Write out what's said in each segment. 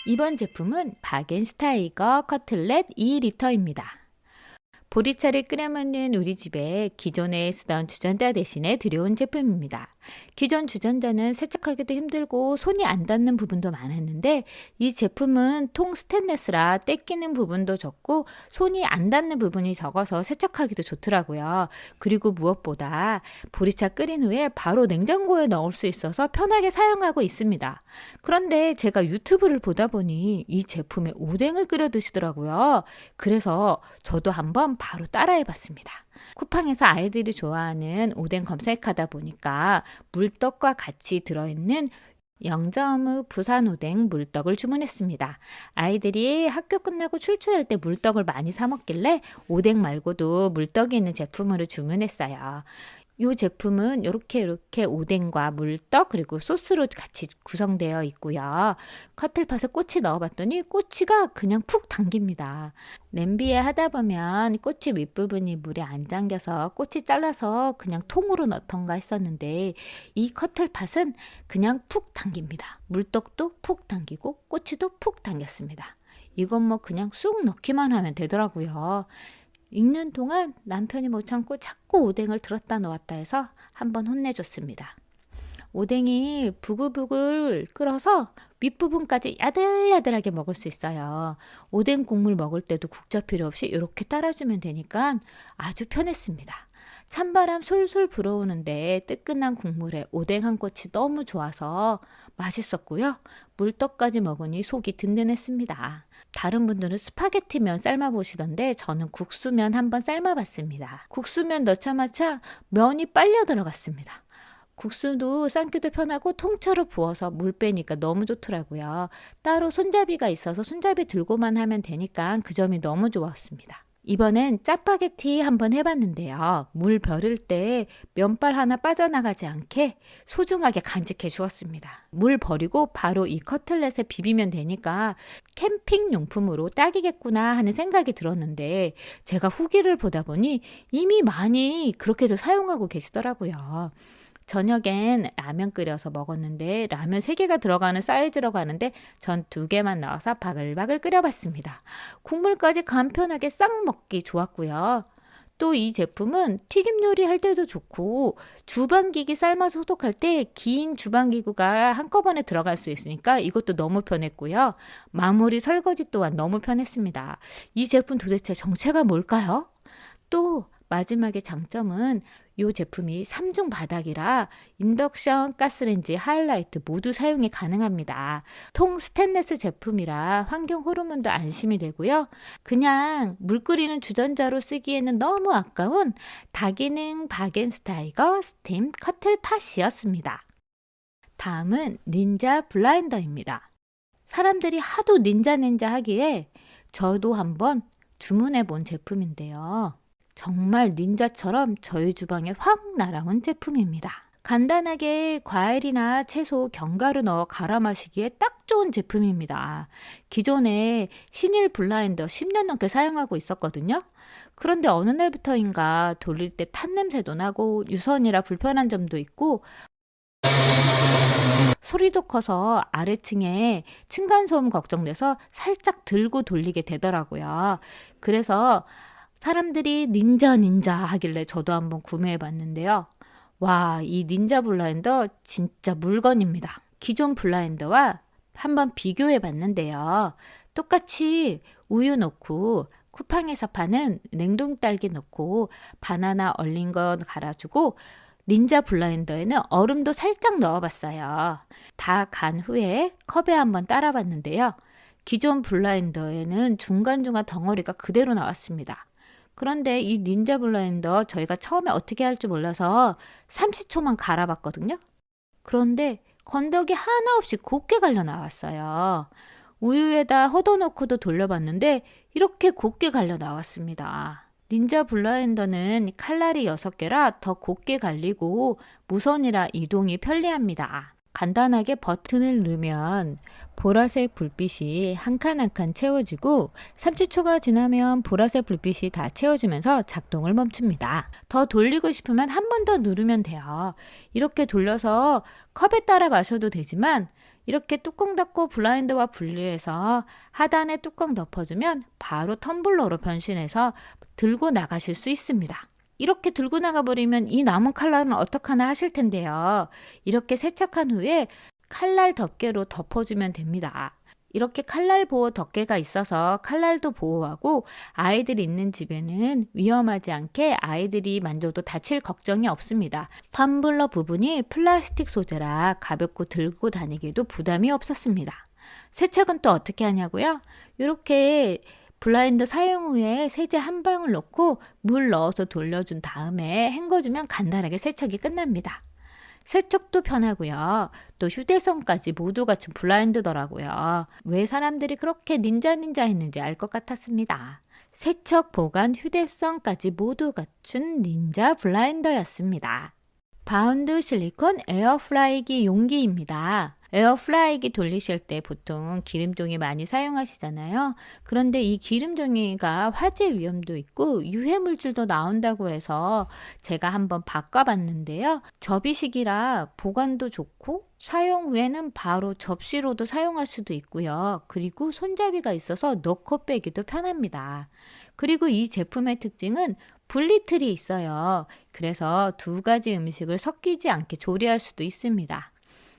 이번 제품은 바겐슈타이거 커틀렛 2리터입니다. 보리차를 끓여 먹는 우리 집에 기존에 쓰던 주전자 대신에 들여온 제품입니다. 기존 주전자는 세척하기도 힘들고 손이 안 닿는 부분도 많았는데 이 제품은 통 스테인레스라 떼끼는 부분도 적고 손이 안 닿는 부분이 적어서 세척하기도 좋더라고요. 그리고 무엇보다 보리차 끓인 후에 바로 냉장고에 넣을 수 있어서 편하게 사용하고 있습니다. 그런데 제가 유튜브를 보다 보니 이 제품에 오뎅을 끓여 드시더라고요. 그래서 저도 한번 바로 따라해봤습니다. 쿠팡에서 아이들이 좋아하는 오뎅 검색하다 보니까 물떡과 같이 들어있는 영점의 부산 오뎅 물떡을 주문했습니다. 아이들이 학교 끝나고 출출할 때 물떡을 많이 사 먹길래 오뎅 말고도 물떡이 있는 제품으로 주문했어요. 이 제품은 이렇게 오뎅과 물떡 그리고 소스로 같이 구성되어 있고요. 커틀팟에 꼬치 넣어봤더니 꼬치가 그냥 푹 당깁니다. 냄비에 하다 보면 꼬치 윗부분이 물에 안 잠겨서 꼬치 잘라서 그냥 통으로 넣던가 했었는데 이 커틀팟은 그냥 푹 당깁니다. 물떡도 푹 당기고 꼬치도 푹 당겼습니다. 이건 뭐 그냥 쑥 넣기만 하면 되더라고요. 읽는 동안 남편이 못 참고 자꾸 오뎅을 들었다 놓았다 해서 한번 혼내줬습니다. 오뎅이 부글부글 끓어서 윗부분까지 야들야들하게 먹을 수 있어요. 오뎅 국물 먹을 때도 국자 필요 없이 이렇게 따라주면 되니까 아주 편했습니다. 찬바람 솔솔 불어오는데 뜨끈한 국물에 오뎅 한 꼬치 너무 좋아서 맛있었고요. 물떡까지 먹으니 속이 든든했습니다. 다른 분들은 스파게티면 삶아보시던데 저는 국수면 한번 삶아봤습니다. 국수면 넣자마자 면이 빨려 들어갔습니다. 국수도 삶기도 편하고 통째로 부어서 물 빼니까 너무 좋더라고요. 따로 손잡이가 있어서 손잡이 들고만 하면 되니까 그 점이 너무 좋았습니다. 이번엔 짜파게티 한번 해봤는데요. 물 버릴 때 면발 하나 빠져나가지 않게 소중하게 간직해 주었습니다. 물 버리고 바로 이 커틀렛에 비비면 되니까 캠핑 용품으로 딱이겠구나 하는 생각이 들었는데 제가 후기를 보다 보니 이미 많이 그렇게도 사용하고 계시더라고요. 저녁엔 라면 끓여서 먹었는데 라면 3개가 들어가는 사이즈라고 하는데 전 2개만 넣어서 바글바글 끓여봤습니다. 국물까지 간편하게 싹 먹기 좋았고요. 또 이 제품은 튀김 요리 할 때도 좋고 주방기기 삶아서 소독할 때 긴 주방기구가 한꺼번에 들어갈 수 있으니까 이것도 너무 편했고요. 마무리 설거지 또한 너무 편했습니다. 이 제품 도대체 정체가 뭘까요? 또 마지막에 장점은 이 제품이 3중 바닥이라 인덕션, 가스레인지, 하이라이트 모두 사용이 가능합니다. 통 스테인레스 제품이라 환경 호르몬도 안심이 되고요. 그냥 물 끓이는 주전자로 쓰기에는 너무 아까운 다기능 바겐슈타이거 스팀 커틀팟이었습니다. 다음은 닌자 블라인더입니다. 사람들이 하도 닌자 하기에 저도 한번 주문해 본 제품인데요. 정말 닌자처럼 저희 주방에 확 날아온 제품입니다. 간단하게 과일이나 채소, 견과류 넣어 갈아 마시기에 딱 좋은 제품입니다. 기존에 신일 블라인더 10년 넘게 사용하고 있었거든요. 그런데 어느 날부터인가 돌릴 때 탄 냄새도 나고 유선이라 불편한 점도 있고 소리도 커서 아래층에 층간소음 걱정돼서 살짝 들고 돌리게 되더라고요. 그래서 사람들이 닌자 하길래 저도 한번 구매해 봤는데요. 와, 이 닌자 블라인더 진짜 물건입니다. 기존 블라인더와 한번 비교해 봤는데요. 똑같이 우유 넣고 쿠팡에서 파는 냉동 딸기 넣고 바나나 얼린 거 갈아주고 닌자 블라인더에는 얼음도 살짝 넣어봤어요. 다 간 후에 컵에 한번 따라봤는데요. 기존 블라인더에는 중간중간 덩어리가 그대로 나왔습니다. 그런데 이 닌자 블라인더 저희가 처음에 어떻게 할지 몰라서 30초만 갈아봤거든요. 그런데 건더기 하나 없이 곱게 갈려 나왔어요. 우유에다 hod어놓고도 돌려봤는데 이렇게 곱게 갈려 나왔습니다. 닌자 블라인더는 칼날이 6개라 더 곱게 갈리고 무선이라 이동이 편리합니다. 간단하게 버튼을 누르면 보라색 불빛이 한 칸 한 칸 채워지고 30초가 지나면 보라색 불빛이 다 채워지면서 작동을 멈춥니다. 더 돌리고 싶으면 한 번 더 누르면 돼요. 이렇게 돌려서 컵에 따라 마셔도 되지만 이렇게 뚜껑 닫고 블라인더와 분리해서 하단에 뚜껑 덮어주면 바로 텀블러로 변신해서 들고 나가실 수 있습니다. 이렇게 들고 나가버리면 이 남은 칼날은 어떡하나 하실 텐데요. 이렇게 세척한 후에 칼날 덮개로 덮어주면 됩니다. 이렇게 칼날 보호 덮개가 있어서 칼날도 보호하고 아이들이 있는 집에는 위험하지 않게 아이들이 만져도 다칠 걱정이 없습니다. 텀블러 부분이 플라스틱 소재라 가볍고 들고 다니기도 부담이 없었습니다. 세척은 또 어떻게 하냐고요? 이렇게 블라인더 사용 후에 세제 한 방울 넣고 물 넣어서 돌려준 다음에 헹궈주면 간단하게 세척이 끝납니다. 세척도 편하고요. 또 휴대성까지 모두 갖춘 블라인더더라고요. 왜 사람들이 그렇게 닌자 했는지 알 것 같았습니다. 세척, 보관, 휴대성까지 모두 갖춘 닌자 블라인더였습니다. 바운드 실리콘 에어프라이기 용기입니다. 에어프라이기 돌리실 때 보통 기름종이 많이 사용하시잖아요. 그런데 이 기름종이가 화재 위험도 있고 유해 물질도 나온다고 해서 제가 한번 바꿔봤는데요. 접이식이라 보관도 좋고 사용 후에는 바로 접시로도 사용할 수도 있고요. 그리고 손잡이가 있어서 넣고 빼기도 편합니다. 그리고 이 제품의 특징은 분리틀이 있어요. 그래서 두 가지 음식을 섞이지 않게 조리할 수도 있습니다.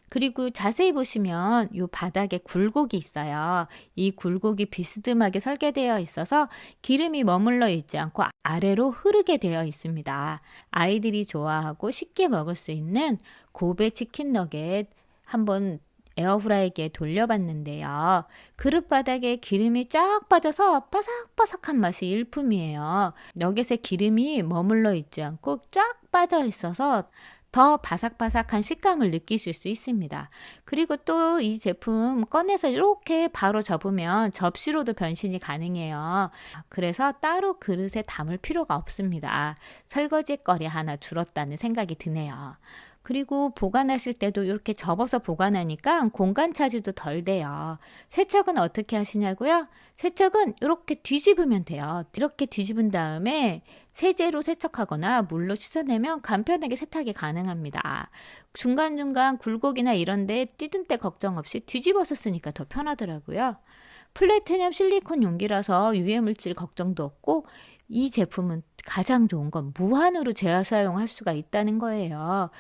그리고 자세히 보시면 이 바닥에 굴곡이 있어요. 이 굴곡이 비스듬하게 설계되어 있어서 기름이 머물러 있지 않고 아래로 흐르게 되어 있습니다. 아이들이 좋아하고 쉽게 먹을 수 있는 고베 치킨 너겟 한번 에어프라이기에 돌려봤는데요. 그릇 바닥에 기름이 쫙 빠져서 바삭바삭한 맛이 일품이에요. 너겟에 기름이 머물러 있지 않고 쫙 빠져 있어서 더 바삭바삭한 식감을 느끼실 수 있습니다. 그리고 또 이 제품 꺼내서 이렇게 바로 접으면 접시로도 변신이 가능해요. 그래서 따로 그릇에 담을 필요가 없습니다. 설거지 거리 하나 줄었다는 생각이 드네요. 그리고 보관하실 때도 이렇게 접어서 보관하니까 공간 차지도 덜 돼요. 세척은 어떻게 하시냐고요? 세척은 이렇게 뒤집으면 돼요. 이렇게 뒤집은 다음에 세제로 세척하거나 물로 씻어내면 간편하게 세탁이 가능합니다. 중간중간 굴곡이나 이런 데 찌든 때 걱정 없이 뒤집어서 쓰니까 더 편하더라고요. 플래티넘 실리콘 용기라서 유해물질 걱정도 없고 이 제품은 가장 좋은 건 무한으로 재사용할 수가 있다는 거예요.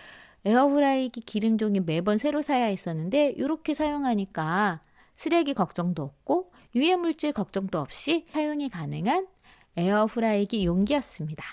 에어프라이기 기름종이 매번 새로 사야 했었는데 이렇게 사용하니까 쓰레기 걱정도 없고 유해물질 걱정도 없이 사용이 가능한 에어프라이기 용기였습니다.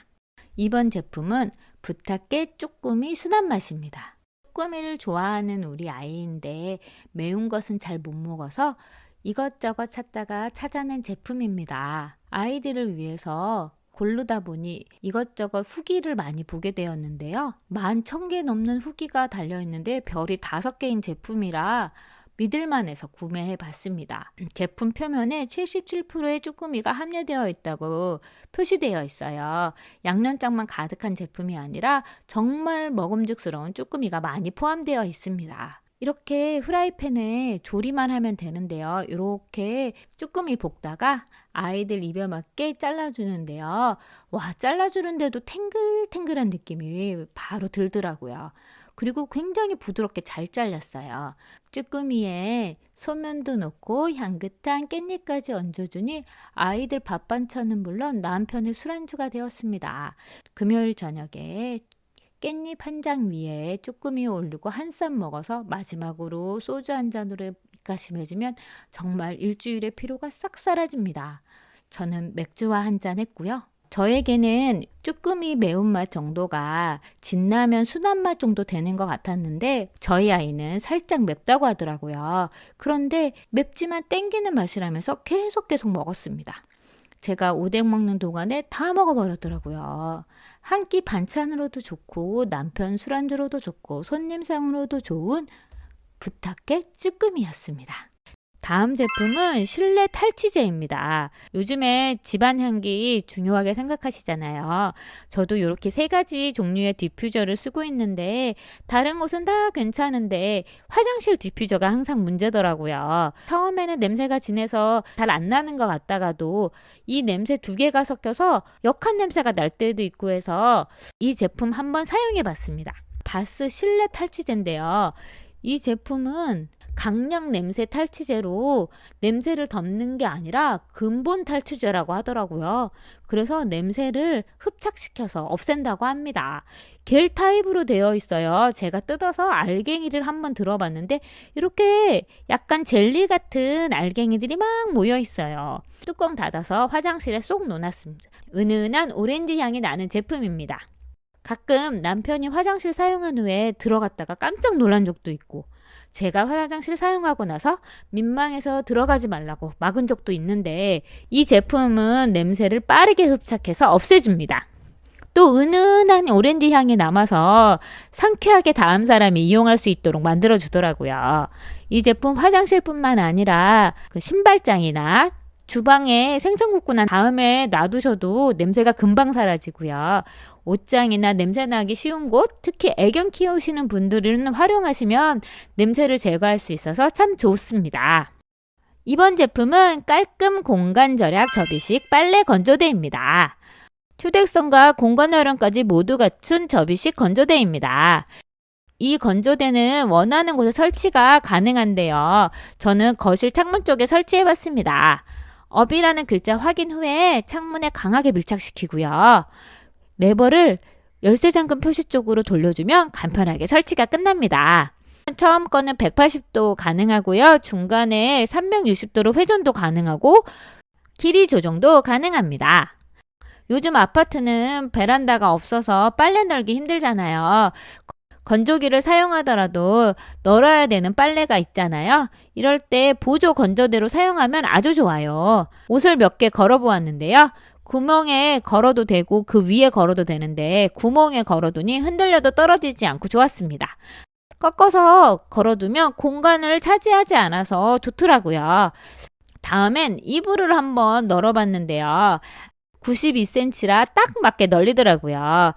이번 제품은 부탁게 쭈꾸미 순한 맛입니다. 쭈꾸미를 좋아하는 우리 아이인데 매운 것은 잘 못 먹어서 이것저것 찾다가 찾아낸 제품입니다. 아이들을 위해서 고르다 보니 이것저것 후기를 많이 보게 되었는데요. 11,000개 넘는 후기가 달려있는데 별이 5개인 제품이라 믿을만해서 구매해 봤습니다. 제품 표면에 77%의 쭈꾸미가 함유되어 있다고 표시되어 있어요. 양념장만 가득한 제품이 아니라 정말 먹음직스러운 쭈꾸미가 많이 포함되어 있습니다. 이렇게 프라이팬에 조리만 하면 되는데요. 이렇게 쭈꾸미 볶다가 아이들 입에 맞게 잘라주는데요. 와, 잘라주는데도 탱글탱글한 느낌이 바로 들더라고요. 그리고 굉장히 부드럽게 잘 잘렸어요. 쭈꾸미에 소면도 넣고 향긋한 깻잎까지 얹어주니 아이들 밥 반찬은 물론 남편의 술안주가 되었습니다. 금요일 저녁에 깻잎 한 장 위에 쭈꾸미 올리고 한 쌈 먹어서 마지막으로 소주 한 잔으로 입가심해주면 정말 일주일의 피로가 싹 사라집니다. 저는 맥주와 한 잔 했고요. 저에게는 쭈꾸미 매운맛 정도가 진라면 순한맛 정도 되는 것 같았는데 저희 아이는 살짝 맵다고 하더라고요. 그런데 맵지만 땡기는 맛이라면서 계속 먹었습니다. 제가 오뎅 먹는 동안에 다 먹어버렸더라고요. 한 끼 반찬으로도 좋고 남편 술안주로도 좋고 손님상으로도 좋은 부탁게 쭈꾸미였습니다. 다음 제품은 실내 탈취제입니다. 요즘에 집안 향기 중요하게 생각하시잖아요. 저도 이렇게 3가지 종류의 디퓨저를 쓰고 있는데 다른 곳은 다 괜찮은데 화장실 디퓨저가 항상 문제더라고요. 처음에는 냄새가 진해서 잘 안 나는 것 같다가도 이 냄새 2개가 섞여서 역한 냄새가 날 때도 있고 해서 이 제품 한번 사용해 봤습니다. 바스 실내 탈취제인데요. 이 제품은 강력 냄새 탈취제로 냄새를 덮는 게 아니라 근본 탈취제라고 하더라고요. 그래서 냄새를 흡착시켜서 없앤다고 합니다. 겔 타입으로 되어 있어요. 제가 뜯어서 알갱이를 한번 들어봤는데 이렇게 약간 젤리 같은 알갱이들이 막 모여 있어요. 뚜껑 닫아서 화장실에 쏙 넣어놨습니다. 은은한 오렌지 향이 나는 제품입니다. 가끔 남편이 화장실 사용한 후에 들어갔다가 깜짝 놀란 적도 있고 제가 화장실 사용하고 나서 민망해서 들어가지 말라고 막은 적도 있는데 이 제품은 냄새를 빠르게 흡착해서 없애줍니다. 또 은은한 오렌지 향이 남아서 상쾌하게 다음 사람이 이용할 수 있도록 만들어주더라고요. 이 제품 화장실뿐만 아니라 그 신발장이나 주방에 생선 굽고 난 다음에 놔두셔도 냄새가 금방 사라지고요. 옷장이나 냄새나기 쉬운 곳, 특히 애견 키우시는 분들은 활용하시면 냄새를 제거할 수 있어서 참 좋습니다. 이번 제품은 깔끔 공간 절약 접이식 빨래 건조대입니다. 휴대성과 공간 활용까지 모두 갖춘 접이식 건조대입니다. 이 건조대는 원하는 곳에 설치가 가능한데요. 저는 거실 창문 쪽에 설치해봤습니다. 업이라는 글자 확인 후에 창문에 강하게 밀착시키고요. 레버를 열쇠 잠금 표시 쪽으로 돌려주면 간편하게 설치가 끝납니다. 처음 거는 180도 가능하고요. 중간에 360도로 회전도 가능하고 길이 조정도 가능합니다. 요즘 아파트는 베란다가 없어서 빨래 널기 힘들잖아요. 건조기를 사용하더라도 널어야 되는 빨래가 있잖아요. 이럴 때 보조 건조대로 사용하면 아주 좋아요. 옷을 몇 개 걸어 보았는데요. 구멍에 걸어도 되고 그 위에 걸어도 되는데 구멍에 걸어두니 흔들려도 떨어지지 않고 좋았습니다. 꺾어서 걸어두면 공간을 차지하지 않아서 좋더라고요. 다음엔 이불을 한번 널어봤는데요. 92cm라 딱 맞게 널리더라고요.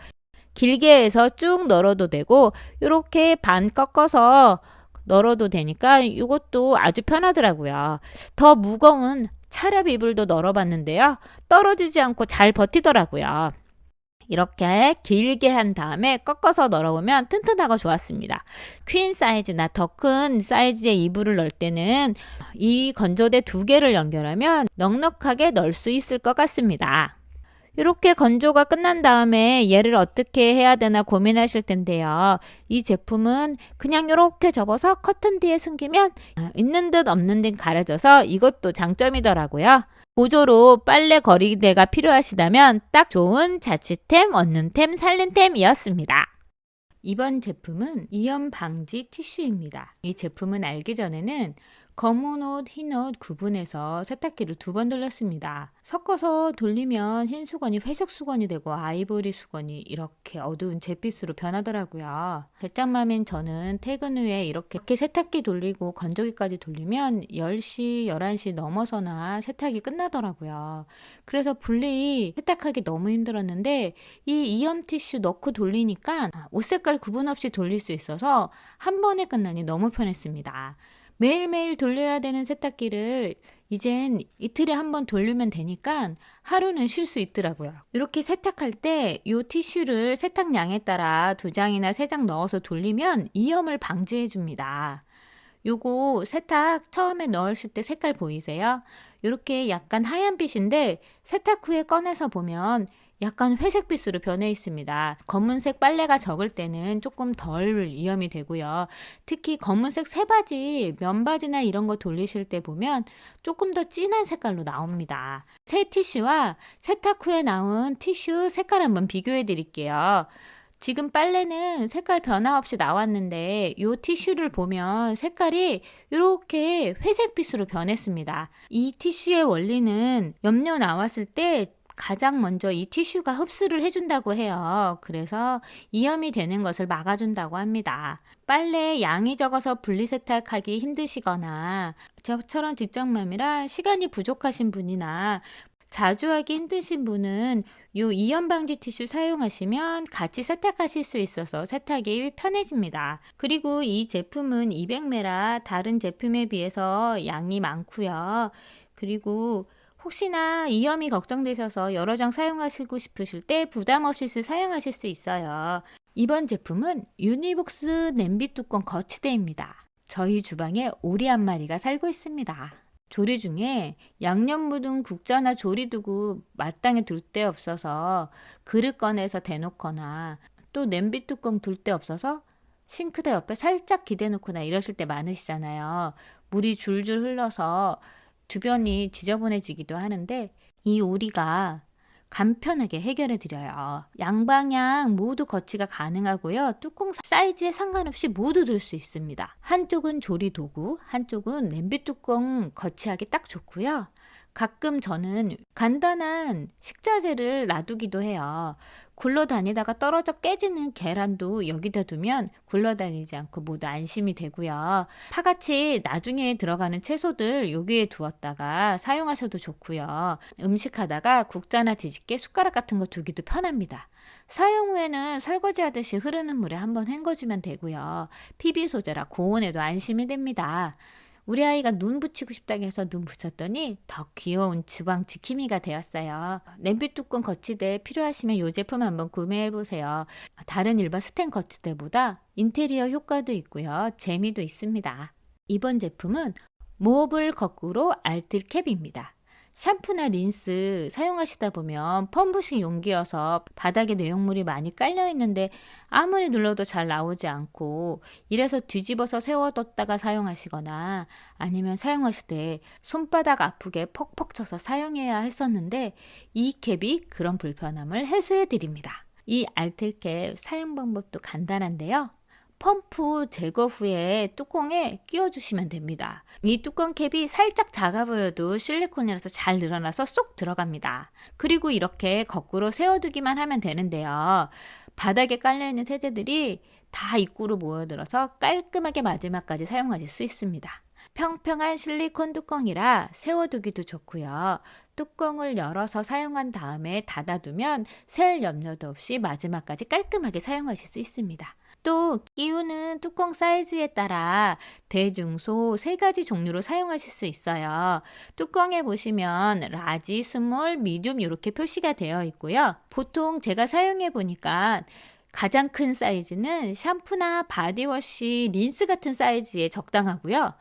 길게 해서 쭉 널어도 되고 이렇게 반 꺾어서 널어도 되니까 이것도 아주 편하더라고요. 더 무거운 차렵 이불도 널어봤는데요. 떨어지지 않고 잘 버티더라고요. 이렇게 길게 한 다음에 꺾어서 널어보면 튼튼하고 좋았습니다. 퀸 사이즈나 더 큰 사이즈의 이불을 넣을 때는 이 건조대 2개를 연결하면 넉넉하게 넣을 수 있을 것 같습니다. 이렇게 건조가 끝난 다음에 얘를 어떻게 해야 되나 고민하실 텐데요. 이 제품은 그냥 이렇게 접어서 커튼 뒤에 숨기면 있는 듯 없는 듯 가려져서 이것도 장점이더라고요. 보조로 빨래 거리대가 필요하시다면 딱 좋은 자취템, 원룸템, 살림템이었습니다. 이번 제품은 이염 방지 티슈입니다. 이 제품은 알기 전에는 검은 옷, 흰 옷 구분해서 세탁기를 2번 돌렸습니다. 섞어서 돌리면 흰 수건이 회색 수건이 되고 아이보리 수건이 이렇게 어두운 잿빛으로 변하더라고요. 배짱맘인 저는 퇴근 후에 이렇게 세탁기 돌리고 건조기까지 돌리면 10시, 11시 넘어서나 세탁이 끝나더라고요. 그래서 분리 세탁하기 너무 힘들었는데 이 이염 티슈 넣고 돌리니까 옷 색깔 구분 없이 돌릴 수 있어서 한 번에 끝나니 너무 편했습니다. 매일매일 돌려야 되는 세탁기를 이젠 이틀에 한 번 돌리면 되니까 하루는 쉴 수 있더라고요. 이렇게 세탁할 때 이 티슈를 세탁량에 따라 2장이나 3장 넣어서 돌리면 이염을 방지해 줍니다. 요거 세탁 처음에 넣으실 때 색깔 보이세요? 이렇게 약간 하얀빛인데 세탁 후에 꺼내서 보면 약간 회색빛으로 변해 있습니다. 검은색 빨래가 적을 때는 조금 덜 이염이 되고요. 특히 검은색 새바지, 면바지나 이런 거 돌리실 때 보면 조금 더 진한 색깔로 나옵니다. 새 티슈와 세탁 후에 나온 티슈 색깔 한번 비교해 드릴게요. 지금 빨래는 색깔 변화 없이 나왔는데 이 티슈를 보면 색깔이 이렇게 회색빛으로 변했습니다. 이 티슈의 원리는 염료 나왔을 때 가장 먼저 이 티슈가 흡수를 해준다고 해요. 그래서 이염이 되는 것을 막아준다고 합니다. 빨래 양이 적어서 분리세탁하기 힘드시거나 저처럼 직장맘이라 시간이 부족하신 분이나 자주 하기 힘드신 분은 이 이염 방지 티슈 사용하시면 같이 세탁하실 수 있어서 세탁이 편해집니다. 그리고 이 제품은 200ml 다른 제품에 비해서 양이 많고요. 그리고 혹시나 이염이 걱정되셔서 여러 장 사용하시고 싶으실 때 부담 없이 사용하실 수 있어요. 이번 제품은 유니복스 냄비 뚜껑 거치대입니다. 저희 주방에 오리 한 마리가 살고 있습니다. 조리 중에 양념 묻은 국자나 조리도구 마땅히 둘 데 없어서 그릇 꺼내서 대놓거나 또 냄비 뚜껑 둘 데 없어서 싱크대 옆에 살짝 기대놓거나 이러실 때 많으시잖아요. 물이 줄줄 흘러서 주변이 지저분해지기도 하는데 이 오리가 간편하게 해결해 드려요. 양방향 모두 거치가 가능하고요. 뚜껑 사이즈에 상관없이 모두 둘 수 있습니다. 한쪽은 조리 도구, 한쪽은 냄비 뚜껑 거치하기 딱 좋고요. 가끔 저는 간단한 식자재를 놔두기도 해요. 굴러다니다가 떨어져 깨지는 계란도 여기다 두면 굴러다니지 않고 모두 안심이 되고요. 파같이 나중에 들어가는 채소들 여기에 두었다가 사용하셔도 좋고요. 음식하다가 국자나 뒤집개, 숟가락 같은 거 두기도 편합니다. 사용 후에는 설거지 하듯이 흐르는 물에 한번 헹궈주면 되고요. PB 소재라 고온에도 안심이 됩니다. 우리 아이가 눈 붙이고 싶다고 해서 눈 붙였더니 더 귀여운 주방 지킴이가 되었어요. 냄비 뚜껑 거치대 필요하시면 이 제품 한번 구매해보세요. 다른 일반 스텐 거치대보다 인테리어 효과도 있고요. 재미도 있습니다. 이번 제품은 몹을 거꾸로 알뜰캡입니다. 샴푸나 린스 사용하시다 보면 펌프식 용기여서 바닥에 내용물이 많이 깔려 있는데 아무리 눌러도 잘 나오지 않고 이래서 뒤집어서 세워뒀다가 사용하시거나 아니면 사용하실 때 손바닥 아프게 퍽퍽 쳐서 사용해야 했었는데 이 캡이 그런 불편함을 해소해 드립니다. 이 알뜰캡 사용 방법도 간단한데요. 펌프 제거 후에 뚜껑에 끼워주시면 됩니다. 이 뚜껑 캡이 살짝 작아 보여도 실리콘이라서 잘 늘어나서 쏙 들어갑니다. 그리고 이렇게 거꾸로 세워두기만 하면 되는데요. 바닥에 깔려있는 세제들이 다 입구로 모여들어서 깔끔하게 마지막까지 사용하실 수 있습니다. 평평한 실리콘 뚜껑이라 세워두기도 좋고요. 뚜껑을 열어서 사용한 다음에 닫아두면 셀 염려도 없이 마지막까지 깔끔하게 사용하실 수 있습니다. 또 끼우는 뚜껑 사이즈에 따라 대중소 3가지 종류로 사용하실 수 있어요. 뚜껑에 보시면 라지, 스몰, 미디움 이렇게 표시가 되어 있고요. 보통 제가 사용해 보니까 가장 큰 사이즈는 샴푸나 바디워시, 린스 같은 사이즈에 적당하고요.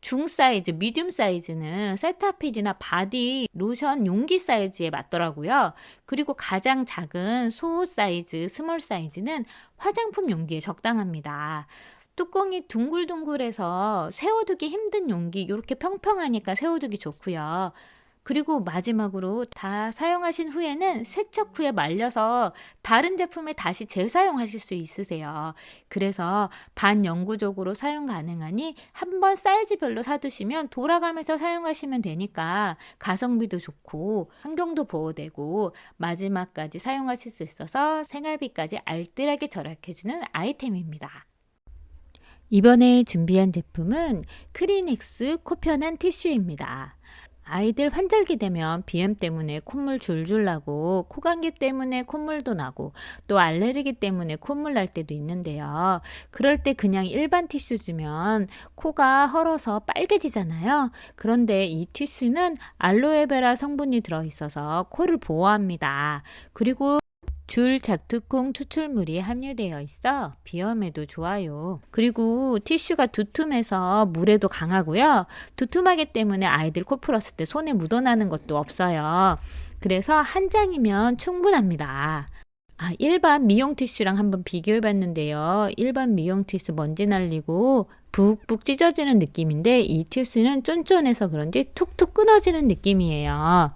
중 사이즈, 미디움 사이즈는 세타필이나 바디 로션 용기 사이즈에 맞더라고요. 그리고 가장 작은 소 사이즈, 스몰 사이즈는 화장품 용기에 적당합니다. 뚜껑이 둥글둥글해서 세워두기 힘든 용기, 이렇게 평평하니까 세워두기 좋고요. 그리고 마지막으로 다 사용하신 후에는 세척 후에 말려서 다른 제품에 다시 재사용하실 수 있으세요. 그래서 반영구적으로 사용 가능하니 한번 사이즈별로 사두시면 돌아가면서 사용하시면 되니까 가성비도 좋고 환경도 보호되고 마지막까지 사용하실 수 있어서 생활비까지 알뜰하게 절약해주는 아이템입니다. 이번에 준비한 제품은 크리넥스 코편한 티슈입니다. 아이들 환절기 되면 비염 때문에 콧물 줄줄 나고 코감기 때문에 콧물도 나고 또 알레르기 때문에 콧물 날 때도 있는데요. 그럴 때 그냥 일반 티슈 주면 코가 헐어서 빨개지잖아요. 그런데 이 티슈는 알로에베라 성분이 들어있어서 코를 보호합니다. 그리고 줄 작두콩 추출물이 함유되어 있어 비염에도 좋아요. 그리고 티슈가 두툼해서 물에도 강하고요. 두툼하기 때문에 아이들 코 풀었을 때 손에 묻어나는 것도 없어요. 그래서 한 장이면 충분합니다. 일반 미용 티슈랑 한번 비교해 봤는데요. 일반 미용 티슈 먼지 날리고 북북 찢어지는 느낌인데 이 티슈는 쫀쫀해서 그런지 툭툭 끊어지는 느낌이에요.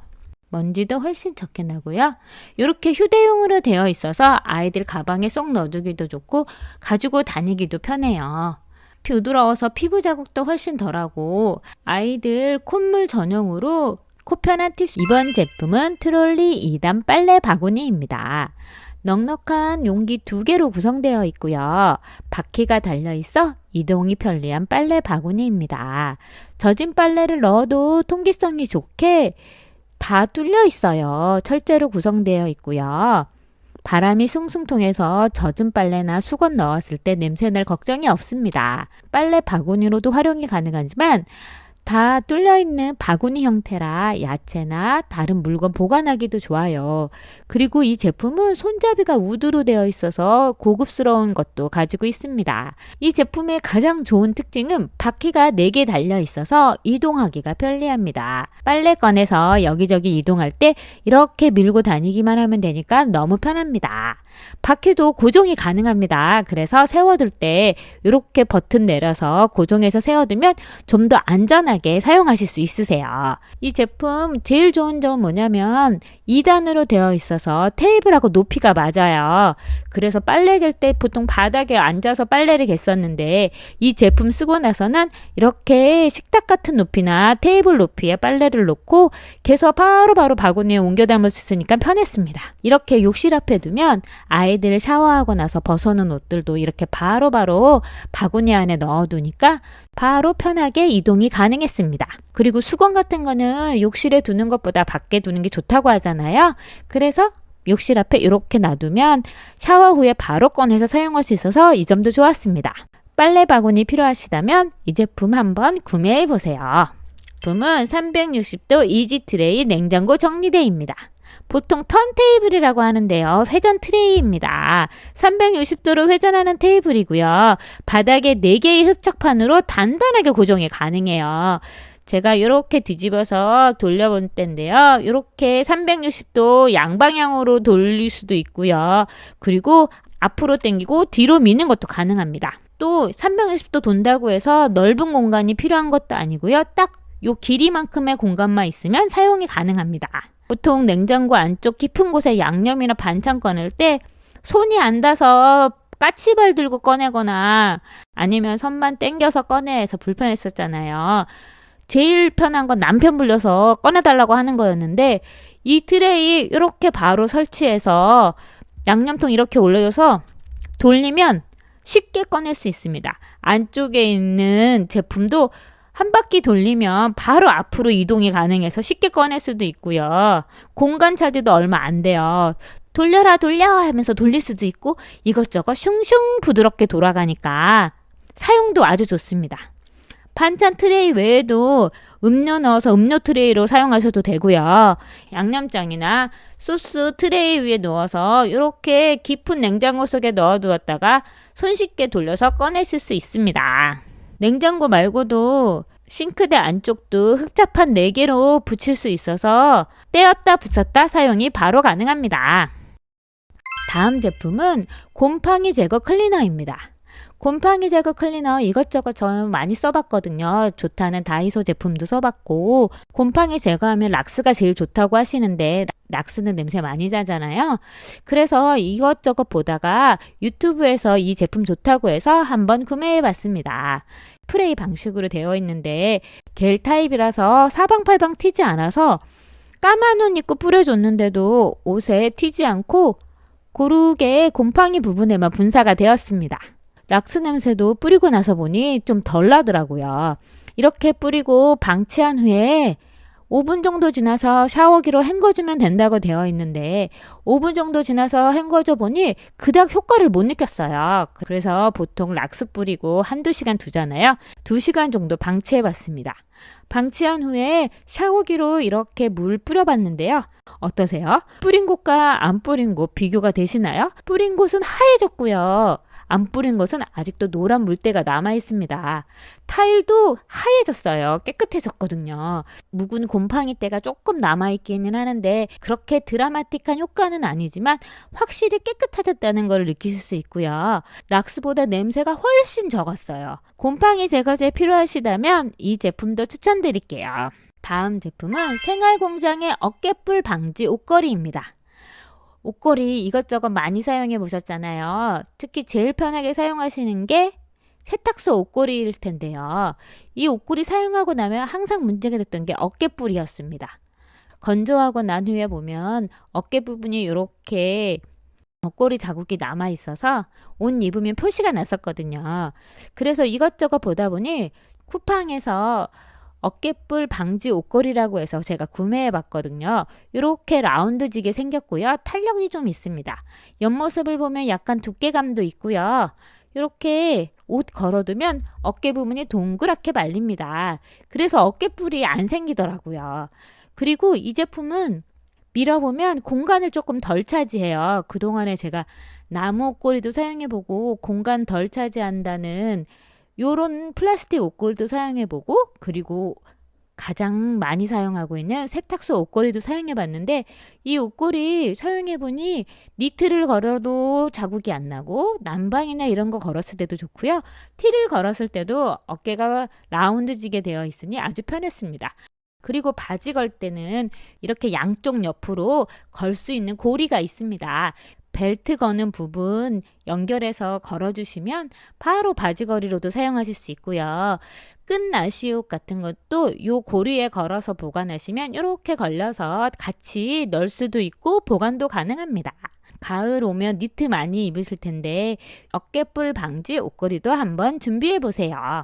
먼지도 훨씬 적게 나고요. 이렇게 휴대용으로 되어 있어서 아이들 가방에 쏙 넣어두기도 좋고 가지고 다니기도 편해요. 부드러워서 피부 자국도 훨씬 덜하고 아이들 콧물 전용으로 코편한 티슈. 이번 제품은 트롤리 2단 빨래 바구니입니다. 넉넉한 용기 2개로 구성되어 있고요. 바퀴가 달려있어 이동이 편리한 빨래 바구니입니다. 젖은 빨래를 넣어도 통기성이 좋게 다 뚫려 있어요. 철제로 구성되어 있고요. 바람이 숭숭 통해서 젖은 빨래나 수건 넣었을 때 냄새 날 걱정이 없습니다. 빨래 바구니로도 활용이 가능하지만 다 뚫려있는 바구니 형태라 야채나 다른 물건 보관하기도 좋아요. 그리고 이 제품은 손잡이가 우드로 되어 있어서 고급스러운 것도 가지고 있습니다. 이 제품의 가장 좋은 특징은 바퀴가 4개 달려 있어서 이동하기가 편리합니다. 빨래 꺼내서 여기저기 이동할 때 이렇게 밀고 다니기만 하면 되니까 너무 편합니다. 바퀴도 고정이 가능합니다. 그래서 세워둘 때 이렇게 버튼 내려서 고정해서 세워두면 좀 더 안전하게 사용하실 수 있으세요. 이 제품 제일 좋은 점은 뭐냐면 2단으로 되어 있어서 테이블하고 높이가 맞아요. 그래서 빨래 갤 때 보통 바닥에 앉아서 빨래를 갤었는데 이 제품 쓰고 나서는 이렇게 식탁 같은 높이나 테이블 높이에 빨래를 놓고 개서 바로바로 바구니에 옮겨 담을 수 있으니까 편했습니다. 이렇게 욕실 앞에 두면 아이들 샤워하고 나서 벗어놓은 옷들도 이렇게 바로바로 바구니 안에 넣어두니까 바로 편하게 이동이 가능했습니다. 그리고 수건 같은 거는 욕실에 두는 것보다 밖에 두는 게 좋다고 하잖아요. 그래서 욕실 앞에 이렇게 놔두면 샤워 후에 바로 꺼내서 사용할 수 있어서 이 점도 좋았습니다. 빨래 바구니 필요하시다면 이 제품 한번 구매해 보세요. 제품은 360도 이지 트레이 냉장고 정리대입니다. 보통 턴테이블이라고 하는데요. 회전 트레이입니다. 360도로 회전하는 테이블이고요. 바닥에 4개의 흡착판으로 단단하게 고정이 가능해요. 제가 이렇게 뒤집어서 돌려볼 텐데요. 이렇게 360도 양방향으로 돌릴 수도 있고요. 그리고 앞으로 당기고 뒤로 미는 것도 가능합니다. 또 360도 돈다고 해서 넓은 공간이 필요한 것도 아니고요. 딱 요 길이만큼의 공간만 있으면 사용이 가능합니다. 보통 냉장고 안쪽 깊은 곳에 양념이나 반찬 꺼낼 때 손이 안 닿아서 까치발 들고 꺼내거나 아니면 손만 당겨서 꺼내서 불편했었잖아요. 제일 편한 건 남편 불려서 꺼내달라고 하는 거였는데 이 트레이 이렇게 바로 설치해서 양념통 이렇게 올려줘서 돌리면 쉽게 꺼낼 수 있습니다. 안쪽에 있는 제품도 한 바퀴 돌리면 바로 앞으로 이동이 가능해서 쉽게 꺼낼 수도 있고요. 공간 차지도 얼마 안 돼요. 돌려라 돌려 하면서 돌릴 수도 있고 이것저것 슝슝 부드럽게 돌아가니까 사용도 아주 좋습니다. 반찬 트레이 외에도 음료 넣어서 음료 트레이로 사용하셔도 되고요. 양념장이나 소스 트레이 위에 넣어서 이렇게 깊은 냉장고 속에 넣어두었다가 손쉽게 돌려서 꺼내실 수 있습니다. 냉장고 말고도 싱크대 안쪽도 흑자판 4개로 붙일 수 있어서 떼었다 붙였다 사용이 바로 가능합니다. 다음 제품은 곰팡이 제거 클리너입니다. 곰팡이 제거 클리너 이것저것 저는 많이 써봤거든요. 좋다는 다이소 제품도 써봤고 곰팡이 제거하면 락스가 제일 좋다고 하시는데 락스는 냄새 많이 나잖아요. 그래서 이것저것 보다가 유튜브에서 이 제품 좋다고 해서 한번 구매해봤습니다. 스프레이 방식으로 되어 있는데 겔 타입이라서 사방팔방 튀지 않아서 까만 옷 입고 뿌려줬는데도 옷에 튀지 않고 고르게 곰팡이 부분에만 분사가 되었습니다. 락스 냄새도 뿌리고 나서 보니 좀 덜 나더라고요. 이렇게 뿌리고 방치한 후에 5분 정도 지나서 샤워기로 헹궈주면 된다고 되어 있는데 5분 정도 지나서 헹궈줘 보니 그닥 효과를 못 느꼈어요. 그래서 보통 락스 뿌리고 한두 시간 두잖아요. 2시간 정도 방치해봤습니다. 방치한 후에 샤워기로 이렇게 물 뿌려봤는데요. 어떠세요? 뿌린 곳과 안 뿌린 곳 비교가 되시나요? 뿌린 곳은 하얘졌고요. 안 뿌린 것은 아직도 노란 물때가 남아 있습니다. 타일도 하얘졌어요. 깨끗해졌거든요. 묵은 곰팡이 때가 조금 남아 있기는 하는데 그렇게 드라마틱한 효과는 아니지만 확실히 깨끗해졌다는 걸 느끼실 수 있고요. 락스보다 냄새가 훨씬 적었어요. 곰팡이 제거제 필요하시다면 이 제품도 추천드릴게요. 다음 제품은 생활공장의 어깨뿔 방지 옷걸이입니다. 옷걸이 이것저것 많이 사용해 보셨잖아요. 특히 제일 편하게 사용하시는 게 세탁소 옷걸이일 텐데요. 이 옷걸이 사용하고 나면 항상 문제가 됐던 게 어깨뿔이었습니다. 건조하고 난 후에 보면 어깨 부분이 이렇게 옷걸이 자국이 남아 있어서 옷 입으면 표시가 났었거든요. 그래서 이것저것 보다 보니 쿠팡에서 어깨뿔 방지 옷걸이라고 해서 제가 구매해 봤거든요. 이렇게 라운드지게 생겼고요. 탄력이 좀 있습니다. 옆모습을 보면 약간 두께감도 있고요. 이렇게 옷 걸어두면 어깨 부분이 동그랗게 말립니다. 그래서 어깨뿔이 안 생기더라고요. 그리고 이 제품은 밀어보면 공간을 조금 덜 차지해요. 그동안에 제가 나무 옷걸이도 사용해보고 공간 덜 차지한다는 요런 플라스틱 옷걸이도 사용해보고, 그리고 가장 많이 사용하고 있는 세탁소 옷걸이도 사용해봤는데, 이 옷걸이 사용해보니 니트를 걸어도 자국이 안 나고 난방이나 이런 거 걸었을 때도 좋고요. 티를 걸었을 때도 어깨가 라운드지게 되어 있으니 아주 편했습니다. 그리고 바지 걸 때는 이렇게 양쪽 옆으로 걸 수 있는 고리가 있습니다. 벨트 거는 부분 연결해서 걸어주시면 바로 바지걸이로도 사용하실 수 있고요. 끈 나시옷 같은 것도 이 고리에 걸어서 보관하시면 이렇게 걸려서 같이 넣을 수도 있고 보관도 가능합니다. 가을 오면 니트 많이 입으실 텐데 어깨뿔 방지 옷걸이도 한번 준비해 보세요.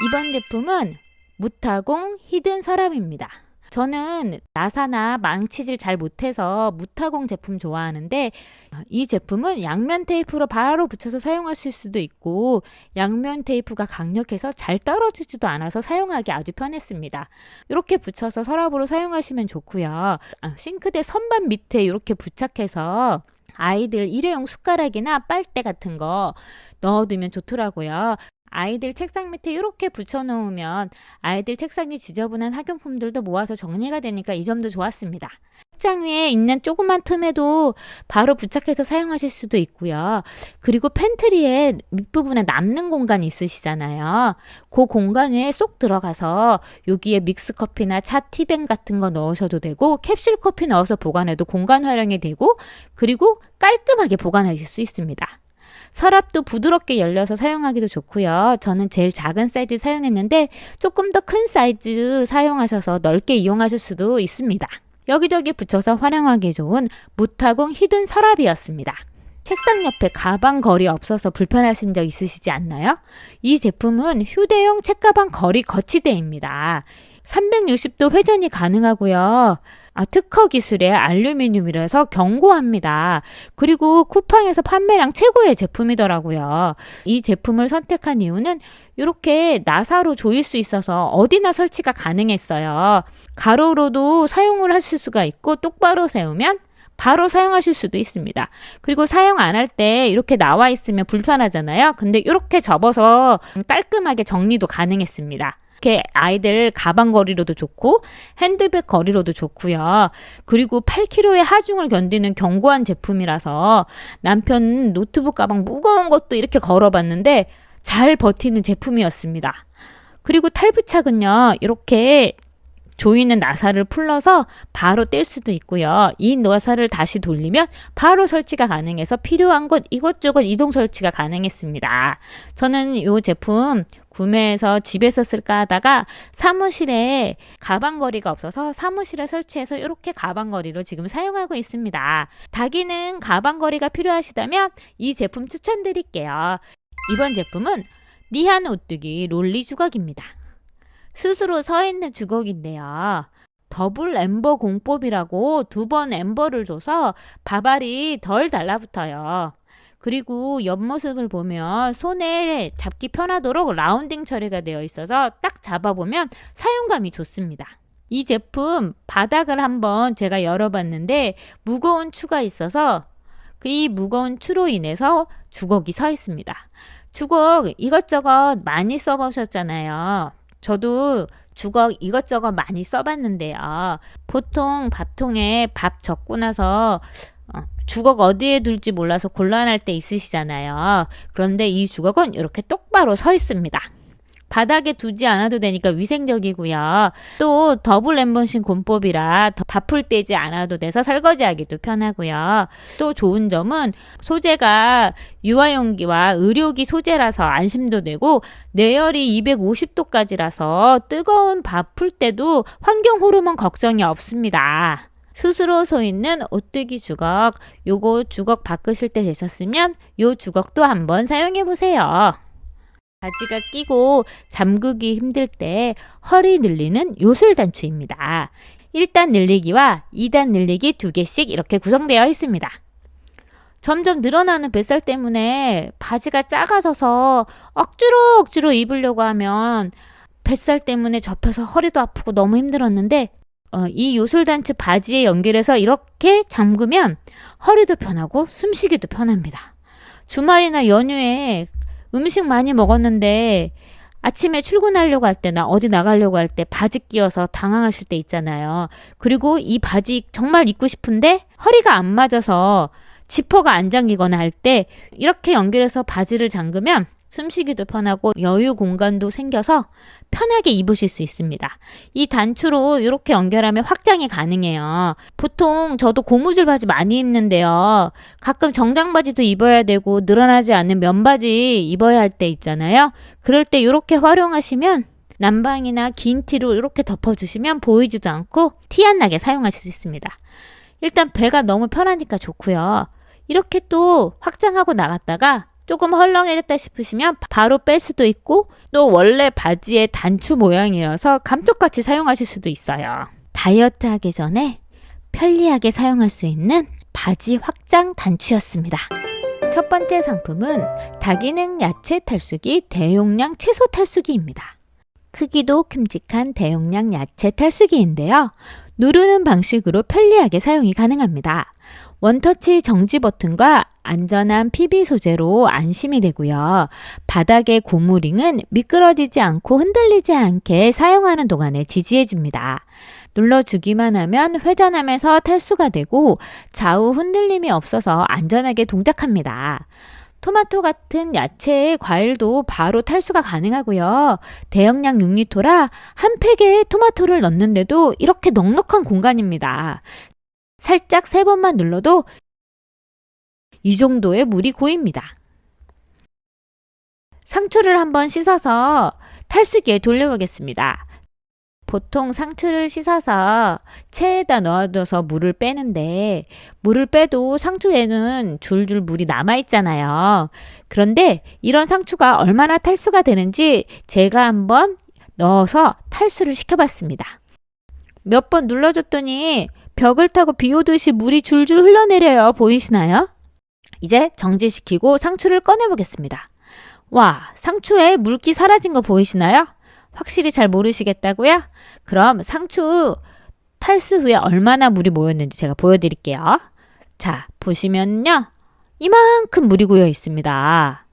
이번 제품은 무타공 히든 서랍입니다. 저는 나사나 망치질 잘 못해서 무타공 제품 좋아하는데, 이 제품은 양면 테이프로 바로 붙여서 사용하실 수도 있고 양면 테이프가 강력해서 잘 떨어지지도 않아서 사용하기 아주 편했습니다. 이렇게 붙여서 서랍으로 사용하시면 좋고요. 싱크대 선반 밑에 이렇게 부착해서 아이들 일회용 숟가락이나 빨대 같은 거 넣어두면 좋더라고요. 아이들 책상 밑에 이렇게 붙여놓으면 아이들 책상이 지저분한 학용품들도 모아서 정리가 되니까 이 점도 좋았습니다. 책장 위에 있는 조그만 틈에도 바로 부착해서 사용하실 수도 있고요. 그리고 팬트리에 밑부분에 남는 공간이 있으시잖아요. 그 공간에 쏙 들어가서 여기에 믹스커피나 차 티백 같은 거 넣으셔도 되고 캡슐 커피 넣어서 보관해도 공간 활용이 되고, 그리고 깔끔하게 보관하실 수 있습니다. 서랍도 부드럽게 열려서 사용하기도 좋고요. 저는 제일 작은 사이즈 사용했는데 조금 더 큰 사이즈 사용하셔서 넓게 이용하실 수도 있습니다. 여기저기 붙여서 활용하기 좋은 무타공 히든 서랍이었습니다. 책상 옆에 가방 거리 없어서 불편하신 적 있으시지 않나요? 이 제품은 휴대용 책가방 거리 거치대입니다. 360도 회전이 가능하고요. 특허 기술의 알루미늄이라서 견고합니다. 그리고 쿠팡에서 판매량 최고의 제품이더라고요. 이 제품을 선택한 이유는 이렇게 나사로 조일 수 있어서 어디나 설치가 가능했어요. 가로로도 사용을 하실 수가 있고 똑바로 세우면 바로 사용하실 수도 있습니다. 그리고 사용 안 할 때 이렇게 나와 있으면 불편하잖아요. 근데 이렇게 접어서 깔끔하게 정리도 가능했습니다. 이렇게 아이들 가방 거리로도 좋고 핸드백 거리로도 좋고요. 그리고 8kg의 하중을 견디는 견고한 제품이라서 남편 노트북 가방 무거운 것도 이렇게 걸어봤는데 잘 버티는 제품이었습니다. 그리고 탈부착은요, 이렇게 조이는 나사를 풀러서 바로 뗄 수도 있고요. 이 나사를 다시 돌리면 바로 설치가 가능해서 필요한 곳 이것저것 이동 설치가 가능했습니다. 저는 이 제품 구매해서 집에서 쓸까 하다가 사무실에 가방거리가 없어서 사무실에 설치해서 이렇게 가방거리로 지금 사용하고 있습니다. 다기능 가방거리가 필요하시다면 이 제품 추천드릴게요. 이번 제품은 리한 오뚜기 롤리 주걱입니다. 스스로 서 있는 주걱인데요. 더블 엠버 공법이라고 2번 엠버를 줘서 바발이 덜 달라붙어요. 그리고 옆모습을 보면 손에 잡기 편하도록 라운딩 처리가 되어 있어서 딱 잡아보면 사용감이 좋습니다. 이 제품 바닥을 한번 제가 열어봤는데 무거운 추가 있어서 이 무거운 추로 인해서 주걱이 서 있습니다. 주걱 이것저것 많이 써보셨잖아요. 저도 주걱 이것저것 많이 써봤는데요. 보통 밥통에 밥 적고 나서 주걱 어디에 둘지 몰라서 곤란할 때 있으시잖아요. 그런데 이 주걱은 이렇게 똑바로 서 있습니다. 바닥에 두지 않아도 되니까 위생적이고요. 또 더블 엠버싱 곤법이라 바풀 떼지 않아도 돼서 설거지하기도 편하고요. 또 좋은 점은 소재가 유아용기와 의료기 소재라서 안심도 되고 내열이 250도까지라서 뜨거운 밥 풀 때도 환경 호르몬 걱정이 없습니다. 스스로 서 있는 오뚜기 주걱, 요거 주걱 바꾸실 때 되셨으면 요 주걱도 한번 사용해 보세요. 바지가 끼고 잠그기 힘들 때 허리 늘리는 요술 단추입니다. 1단 늘리기와 2단 늘리기 2개씩 이렇게 구성되어 있습니다. 점점 늘어나는 뱃살 때문에 바지가 작아져서 억지로 입으려고 하면 뱃살 때문에 접혀서 허리도 아프고 너무 힘들었는데 이 요술단추 바지에 연결해서 이렇게 잠그면 허리도 편하고 숨쉬기도 편합니다. 주말이나 연휴에 음식 많이 먹었는데 아침에 출근하려고 할 때나 어디 나가려고 할 때 바지 끼워서 당황하실 때 있잖아요. 그리고 이 바지 정말 입고 싶은데 허리가 안 맞아서 지퍼가 안 잠기거나 할 때 이렇게 연결해서 바지를 잠그면 숨쉬기도 편하고 여유 공간도 생겨서 편하게 입으실 수 있습니다. 이 단추로 이렇게 연결하면 확장이 가능해요. 보통 저도 고무줄 바지 많이 입는데요. 가끔 정장 바지도 입어야 되고 늘어나지 않는 면바지 입어야 할 때 있잖아요. 그럴 때 이렇게 활용하시면 남방이나 긴 티로 이렇게 덮어주시면 보이지도 않고 티 안 나게 사용하실 수 있습니다. 일단 배가 너무 편하니까 좋고요. 이렇게 또 확장하고 나갔다가 조금 헐렁해졌다 싶으시면 바로 뺄 수도 있고 또 원래 바지의 단추 모양이어서 감쪽같이 사용하실 수도 있어요. 다이어트 하기 전에 편리하게 사용할 수 있는 바지 확장 단추였습니다. 첫 번째 상품은 다기능 야채 탈수기 대용량 채소 탈수기입니다. 크기도 큼직한 대용량 야채 탈수기인데요. 누르는 방식으로 편리하게 사용이 가능합니다. 원터치 정지 버튼과 안전한 PB 소재로 안심이 되고요. 바닥의 고무링은 미끄러지지 않고 흔들리지 않게 사용하는 동안에 지지해줍니다. 눌러주기만 하면 회전하면서 탈수가 되고 좌우 흔들림이 없어서 안전하게 동작합니다. 토마토 같은 야채의 과일도 바로 탈수가 가능하고요. 대용량 6리터라 한 팩에 토마토를 넣는데도 이렇게 넉넉한 공간입니다. 살짝 3번만 눌러도 이 정도의 물이 고입니다. 상추를 한번 씻어서 탈수기에 돌려보겠습니다. 보통 상추를 씻어서 체에다 넣어둬서 물을 빼는데 물을 빼도 상추에는 줄줄 물이 남아있잖아요. 그런데 이런 상추가 얼마나 탈수가 되는지 제가 한번 넣어서 탈수를 시켜봤습니다. 몇 번 눌러줬더니 벽을 타고 비 오듯이 물이 줄줄 흘러내려요. 보이시나요? 이제 정지시키고 상추를 꺼내보겠습니다. 와, 상추에 물기 사라진 거 보이시나요? 확실히 잘 모르시겠다고요? 그럼 상추 탈수 후에 얼마나 물이 모였는지 제가 보여드릴게요. 자, 보시면요. 이만큼 물이 고여 있습니다.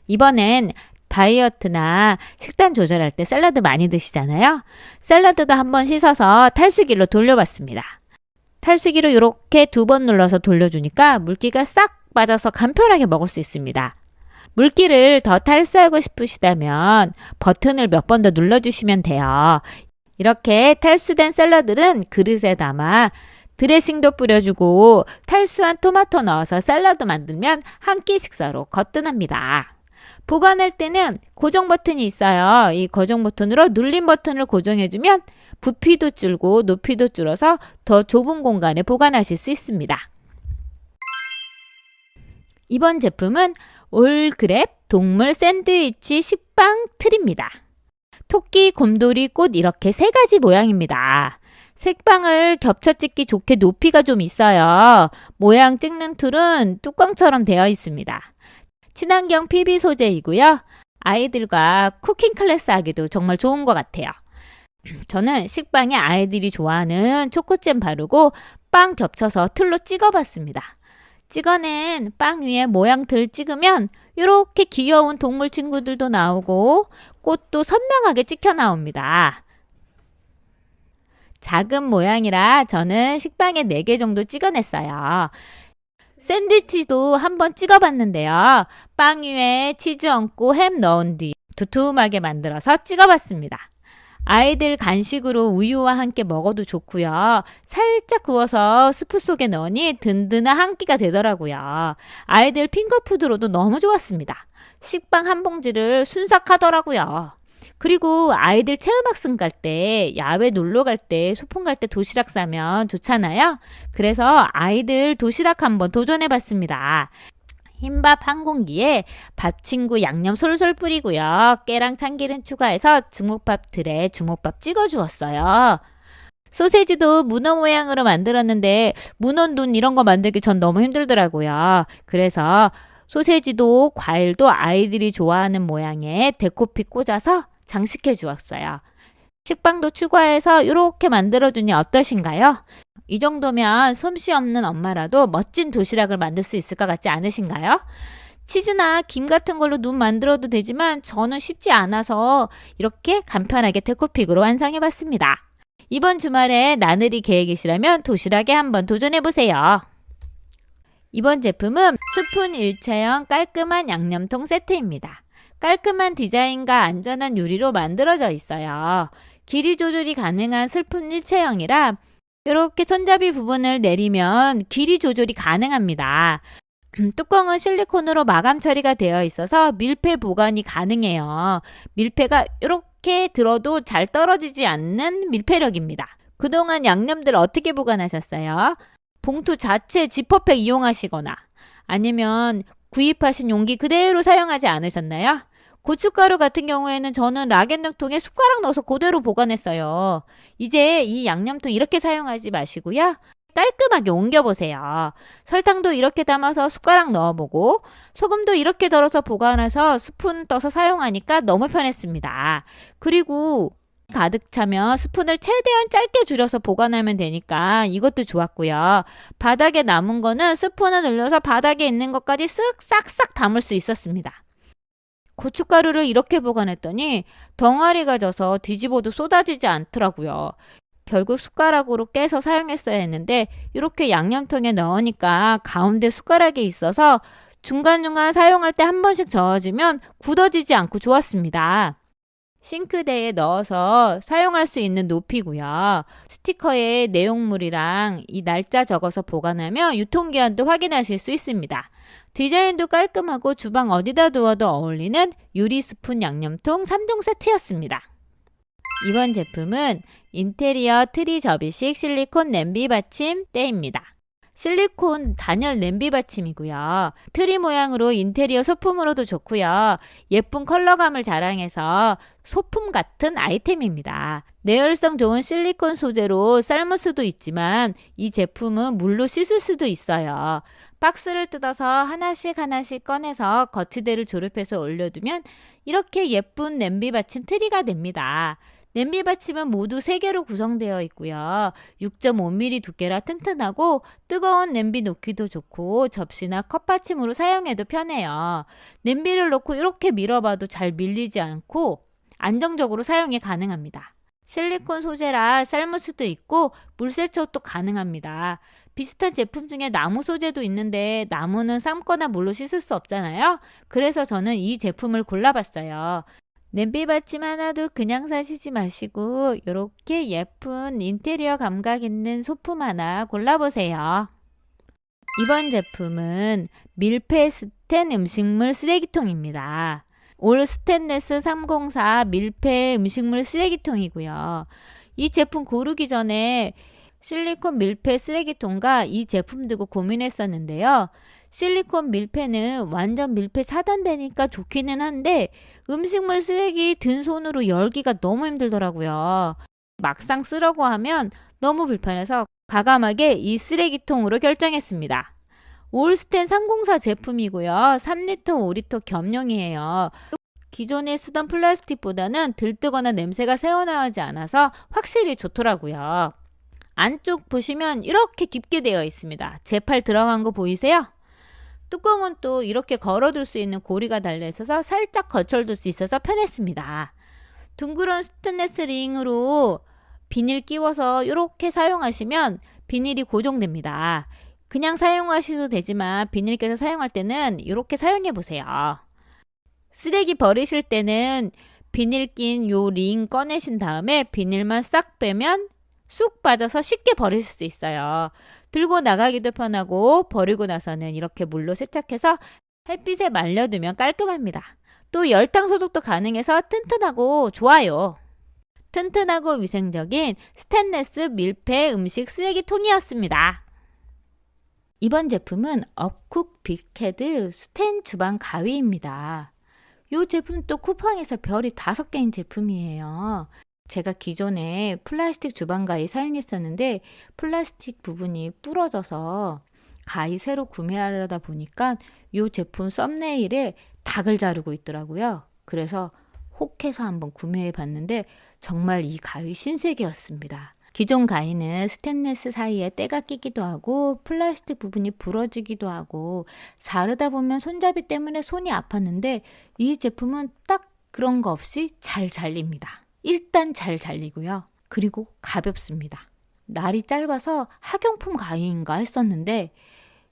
이번엔 다이어트나 식단 조절할 때 샐러드 많이 드시잖아요. 샐러드도 한번 씻어서 탈수기로 돌려봤습니다. 탈수기로 이렇게 2번 눌러서 돌려주니까 물기가 싹 빠져서 간편하게 먹을 수 있습니다. 물기를 더 탈수하고 싶으시다면 버튼을 몇 번 더 눌러주시면 돼요. 이렇게 탈수된 샐러드는 그릇에 담아 드레싱도 뿌려주고 탈수한 토마토 넣어서 샐러드 만들면 한 끼 식사로 거뜬합니다. 보관할 때는 고정 버튼이 있어요. 이 고정 버튼으로 눌림 버튼을 고정해주면 부피도 줄고 높이도 줄어서 더 좁은 공간에 보관하실 수 있습니다. 이번 제품은 올그랩 동물 샌드위치 식빵 틀입니다. 토끼, 곰돌이, 꽃 이렇게 3가지 모양입니다. 색빵을 겹쳐 찍기 좋게 높이가 좀 있어요. 모양 찍는 툴은 뚜껑처럼 되어 있습니다. 친환경 PB 소재이고요. 아이들과 쿠킹 클래스 하기도 정말 좋은 것 같아요. 저는 식빵에 아이들이 좋아하는 초코잼 바르고 빵 겹쳐서 틀로 찍어봤습니다. 찍어낸 빵 위에 모양틀 찍으면 이렇게 귀여운 동물 친구들도 나오고 꽃도 선명하게 찍혀 나옵니다. 작은 모양이라 저는 식빵에 4개 정도 찍어냈어요. 샌드위치도 한번 찍어봤는데요. 빵 위에 치즈 얹고 햄 넣은 뒤 두툼하게 만들어서 찍어봤습니다. 아이들 간식으로 우유와 함께 먹어도 좋고요. 살짝 구워서 스프 속에 넣으니 든든한 한 끼가 되더라고요. 아이들 핑거푸드로도 너무 좋았습니다. 식빵 한 봉지를 순삭하더라고요. 그리고 아이들 체험학습 갈 때, 야외 놀러 갈 때, 소풍 갈 때 도시락 싸면 좋잖아요. 그래서 아이들 도시락 한번 도전해봤습니다. 흰밥 한 공기에 밥친구 양념 솔솔 뿌리고요. 깨랑 참기름 추가해서 주먹밥 틀에 주먹밥 찍어 주었어요. 소세지도 문어 모양으로 만들었는데 문어 눈 이런 거 만들기 전 너무 힘들더라고요. 그래서 소세지도 과일도 아이들이 좋아하는 모양의 데코피 꽂아서 장식해 주었어요. 식빵도 추가해서 이렇게 만들어주니 어떠신가요? 이 정도면 솜씨 없는 엄마라도 멋진 도시락을 만들 수 있을 것 같지 않으신가요? 치즈나 김 같은 걸로 눈 만들어도 되지만 저는 쉽지 않아서 이렇게 간편하게 데코픽으로 완성해봤습니다. 이번 주말에 나들이 계획이시라면 도시락에 한번 도전해보세요. 이번 제품은 스푼 일체형 깔끔한 양념통 세트입니다. 깔끔한 디자인과 안전한 유리로 만들어져 있어요. 길이 조절이 가능한 스푼 일체형이라 이렇게 손잡이 부분을 내리면 길이 조절이 가능합니다. 뚜껑은 실리콘으로 마감 처리가 되어 있어서 밀폐 보관이 가능해요. 밀폐가 이렇게 들어도 잘 떨어지지 않는 밀폐력입니다. 그동안 양념들 어떻게 보관하셨어요? 봉투 자체 지퍼백 이용하시거나 아니면 구입하신 용기 그대로 사용하지 않으셨나요? 고춧가루 같은 경우에는 저는 락앤락통에 숟가락 넣어서 그대로 보관했어요. 이제 이 양념통 이렇게 사용하지 마시고요. 깔끔하게 옮겨보세요. 설탕도 이렇게 담아서 숟가락 넣어보고 소금도 이렇게 덜어서 보관해서 스푼 떠서 사용하니까 너무 편했습니다. 그리고 가득 차면 스푼을 최대한 짧게 줄여서 보관하면 되니까 이것도 좋았고요. 바닥에 남은 거는 스푼을 늘려서 바닥에 있는 것까지 쓱싹싹 담을 수 있었습니다. 고춧가루를 이렇게 보관했더니 덩어리가 져서 뒤집어도 쏟아지지 않더라고요. 결국 숟가락으로 깨서 사용했어야 했는데 이렇게 양념통에 넣으니까 가운데 숟가락이 있어서 중간중간 사용할 때 한 번씩 저어주면 굳어지지 않고 좋았습니다. 싱크대에 넣어서 사용할 수 있는 높이고요. 스티커에 내용물이랑 이 날짜 적어서 보관하면 유통기한도 확인하실 수 있습니다. 디자인도 깔끔하고 주방 어디다 두어도 어울리는 유리 스푼 양념통 3종 세트였습니다. 이번 제품은 인테리어 트리 접이식 실리콘 냄비 받침대입니다. 실리콘 단열 냄비 받침이고요. 트리 모양으로 인테리어 소품으로도 좋고요. 예쁜 컬러감을 자랑해서 소품 같은 아이템입니다. 내열성 좋은 실리콘 소재로 삶을 수도 있지만 이 제품은 물로 씻을 수도 있어요. 박스를 뜯어서 하나씩 꺼내서 거치대를 조립해서 올려두면 이렇게 예쁜 냄비 받침 트리가 됩니다. 냄비 받침은 모두 3개로 구성되어 있고요. 6.5mm 두께라 튼튼하고 뜨거운 냄비 놓기도 좋고 접시나 컵 받침으로 사용해도 편해요. 냄비를 놓고 이렇게 밀어봐도 잘 밀리지 않고 안정적으로 사용이 가능합니다. 실리콘 소재라 삶을 수도 있고 물세척도 가능합니다. 비슷한 제품 중에 나무 소재도 있는데 나무는 삶거나 물로 씻을 수 없잖아요. 그래서 저는 이 제품을 골라봤어요. 냄비 받침 하나도 그냥 사시지 마시고 이렇게 예쁜 인테리어 감각 있는 소품 하나 골라보세요. 이번 제품은 밀폐 스텐 음식물 쓰레기통입니다. 올 스테인레스 304 밀폐 음식물 쓰레기통이고요. 이 제품 고르기 전에 실리콘 밀폐 쓰레기통과 이 제품 두고 고민했었는데요. 실리콘 밀폐는 완전 밀폐 차단되니까 좋기는 한데 음식물 쓰레기 든 손으로 열기가 너무 힘들더라고요. 막상 쓰려고 하면 너무 불편해서 과감하게 이 쓰레기통으로 결정했습니다. 올스텐 304 제품이고요. 3리터, 5리터 겸용이에요. 기존에 쓰던 플라스틱보다는 들뜨거나 냄새가 새어나오지 않아서 확실히 좋더라고요. 안쪽 보시면 이렇게 깊게 되어 있습니다. 제 팔 들어간 거 보이세요? 뚜껑은 또 이렇게 걸어둘 수 있는 고리가 달려 있어서 살짝 걸쳐둘 수 있어서 편했습니다. 둥그런 스테인리스 링으로 비닐 끼워서 이렇게 사용하시면 비닐이 고정됩니다. 그냥 사용하셔도 되지만 비닐 껴서 사용할 때는 이렇게 사용해 보세요. 쓰레기 버리실 때는 비닐 낀 요 링 꺼내신 다음에 비닐만 싹 빼면 쑥 빠져서 쉽게 버리실 수 있어요. 들고 나가기도 편하고 버리고 나서는 이렇게 물로 세척해서 햇빛에 말려두면 깔끔합니다. 또 열탕 소독도 가능해서 튼튼하고 좋아요. 튼튼하고 위생적인 스테인리스 밀폐 음식 쓰레기통이었습니다. 이번 제품은 업쿡 빅헤드 스텐 주방 가위입니다. 이 제품 또 쿠팡에서 별이 5개인 제품이에요. 제가 기존에 플라스틱 주방 가위 사용했었는데 플라스틱 부분이 부러져서 가위 새로 구매하려다 보니까 이 제품 썸네일에 닭을 자르고 있더라고요. 그래서 혹해서 한번 구매해 봤는데 정말 이 가위 신세계였습니다. 기존 가위는 스테인리스 사이에 때가 끼기도 하고 플라스틱 부분이 부러지기도 하고 자르다 보면 손잡이 때문에 손이 아팠는데 이 제품은 딱 그런 거 없이 잘 잘립니다. 일단 잘 잘리고요. 그리고 가볍습니다. 날이 짧아서 학용품 가위인가 했었는데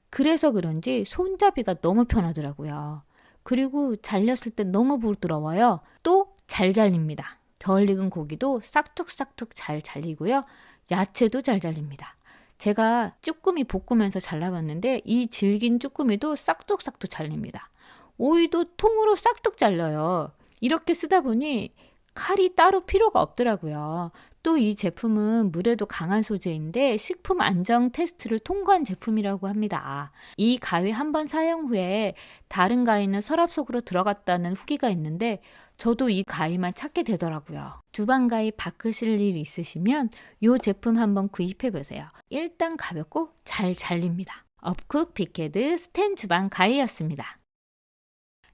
그래서 그런지 손잡이가 너무 편하더라고요. 그리고 잘렸을 때 너무 부드러워요. 또 잘 잘립니다. 덜 익은 고기도 싹둑싹둑 잘 잘리고요. 야채도 잘 잘립니다. 제가 쭈꾸미 볶으면서 잘라봤는데 이 질긴 쭈꾸미도 싹둑싹둑 잘립니다. 오이도 통으로 싹둑 잘려요. 이렇게 쓰다 보니 칼이 따로 필요가 없더라고요. 또 이 제품은 물에도 강한 소재인데 식품 안전 테스트를 통과한 제품이라고 합니다. 이 가위 한 번 사용 후에 다른 가위는 서랍 속으로 들어갔다는 후기가 있는데 저도 이 가위만 찾게 되더라고요. 주방 가위 바꾸실 일 있으시면 이 제품 한번 구입해 보세요. 일단 가볍고 잘 잘립니다. 업쿡 빅헤드 스텐 주방 가위였습니다.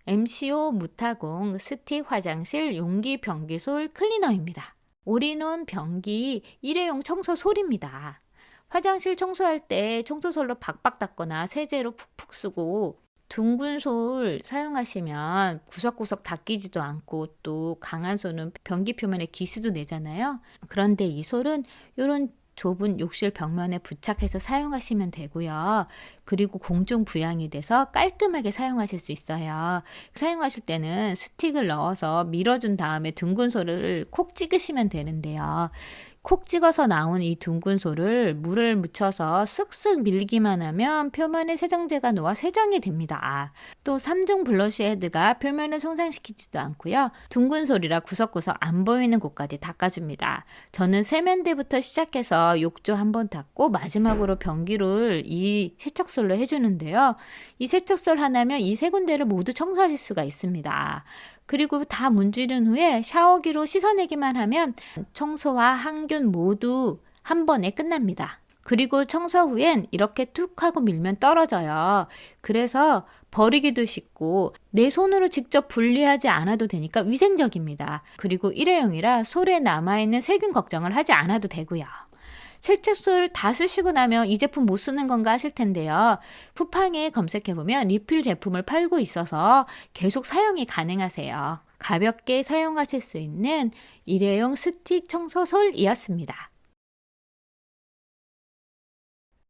MCO 무타공 스틱 화장실 용기 변기솔 클리너입니다. 올인원 변기 일회용 청소솔입니다. 화장실 청소할 때 청소솔로 박박 닦거나 세제로 푹푹 쓰고 둥근 솔 사용하시면 구석구석 닦이지도 않고 또 강한 솔은 변기 표면에 기스도 내잖아요. 그런데 이 솔은 이런 좁은 욕실 벽면에 부착해서 사용하시면 되고요. 그리고 공중 부양이 돼서 깔끔하게 사용하실 수 있어요. 사용하실 때는 스틱을 넣어서 밀어준 다음에 둥근 솔을 콕 찍으시면 되는데요. 콕 찍어서 나온 이 둥근 솔을 물을 묻혀서 쓱쓱 밀기만 하면 표면에 세정제가 녹아 세정이 됩니다. 또 3중 블러쉬 헤드가 표면을 손상시키지도 않고요. 둥근 솔이라 구석구석 안 보이는 곳까지 닦아줍니다. 저는 세면대부터 시작해서 욕조 한번 닦고 마지막으로 변기를 이 세척솔로 해주는데요. 이 세척솔 하나면 이 세 군데를 모두 청소하실 수가 있습니다. 그리고 다 문지른 후에 샤워기로 씻어내기만 하면 청소와 항균 모두 한 번에 끝납니다. 그리고 청소 후엔 이렇게 툭 하고 밀면 떨어져요. 그래서 버리기도 쉽고 내 손으로 직접 분리하지 않아도 되니까 위생적입니다. 그리고 일회용이라 솔에 남아있는 세균 걱정을 하지 않아도 되고요. 세척솔 다 쓰시고 나면 이 제품 못 쓰는 건가 하실 텐데요. 쿠팡에 검색해보면 리필 제품을 팔고 있어서 계속 사용이 가능하세요. 가볍게 사용하실 수 있는 일회용 스틱 청소솔이었습니다.